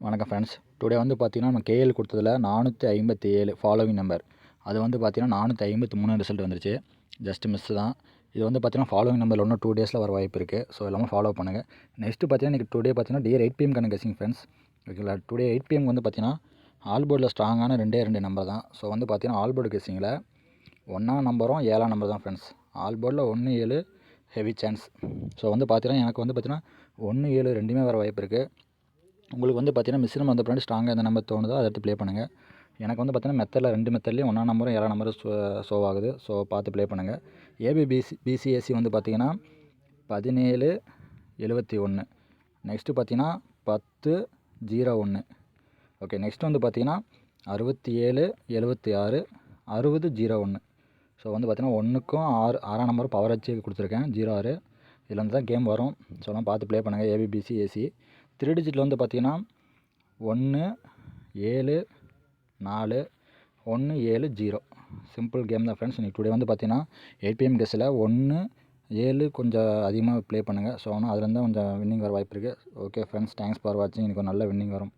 வணக்கம் friends. Today வந்து பார்த்தீங்கன்னா நம்ம கேஎல் கொடுத்ததில் 457 ஃபாலோவிங் நம்பர். அது வந்து பார்த்தீங்கன்னா 453 ரிசல்ட் வந்துருச்சு. ஜஸ்ட் மிஸ் தான். இது வந்து பார்த்தீங்கன்னா ஃபாலோவிங் நம்பரில் இன்னும் 2 டேஸில் வர வாய்ப்பு இருக்குது. ஸோ எல்லாமே ஃபாலோ பண்ணுங்கள். நெக்ஸ்ட்டு பார்த்தீங்கன்னா இன்றைக்கி டுடே பார்த்தீங்கன்னா டியர் 8 PM கணக்கு ஃப்ரெண்ட்ஸ். ஓகேங்களா. டுடே 8 PM வந்து பார்த்தீங்கன்னா ஆல் போர்டில் ஸ்ட்ராங்கான 2 நம்பர் தான். ஸோ வந்து பார்த்தீங்கன்னா ஆல் போர்டு கெஸ்ஸிங்கில் 1ஆம் நம்பரும் 7ஆம் நம்பர் தான் ஃப்ரெண்ட்ஸ். ஆல் போர்டில் 1, 7 ஹெவி சான்ஸ். ஸோ வந்து பார்த்தீங்கன்னா எனக்கு வந்து பார்த்தீங்கன்னா 1, 7 ரெண்டுமே வர வாய்ப்பு இருக்குது. உங்களுக்கு வந்து பார்த்தீங்கன்னா மிஸ்ஸினம் வந்த பின்னாடி ஸ்ட்ராங்காக எந்த நம்பர் தோணுதோ அதை எடுத்து ப்ளே பண்ணுங்கள். எனக்கு வந்து பார்த்தீங்கன்னா மெத்தடில் 2 மெத்தட்லேயும் 1ஆம் நம்பரும் 7ஆம் நம்பரும் ஷோ ஆகுது. ஸோ பார்த்து ப்ளே பண்ணுங்கள். பிசிஎஸ்சி வந்து பார்த்தீங்கன்னா 1771. நெக்ஸ்ட்டு பார்த்தீங்கன்னா 1001. ஓகே. நெக்ஸ்ட் வந்து பார்த்தீங்கன்னா 6776 6001. ஸோ வந்து பார்த்தீங்கன்னா 1க்கும் 6ஆம் நம்பரும் பவர் வச்சு கொடுத்துருக்கேன் 06. இதில் வந்து தான் கேம் வரும். ஸோ எல்லாம் பார்த்து ப்ளே பண்ணுங்கள். ஏபிபிசி ஏசி 3 டிஜிட்டில் வந்து பார்த்தீங்கன்னா 1 7 4 1 7 0. சிம்பிள் கேம் தான் ஃப்ரெண்ட்ஸ். இன்றைக்கி டுடே வந்து பார்த்தீங்கன்னா 8 PM கெஸ்ஸில் 1 7 கொஞ்சம் அதிகமாக ப்ளே பண்ணுங்கள். ஸோ ஆனால் அதுலேருந்து கொஞ்சம் வின்னிங் வர வாய்ப்பு இருக்குது. ஓகே ஃப்ரெண்ட்ஸ், தேங்க்ஸ் ஃபார் வாட்சிங். இன்றைக்கி ஒரு நல்ல வின்னிங் வரும்.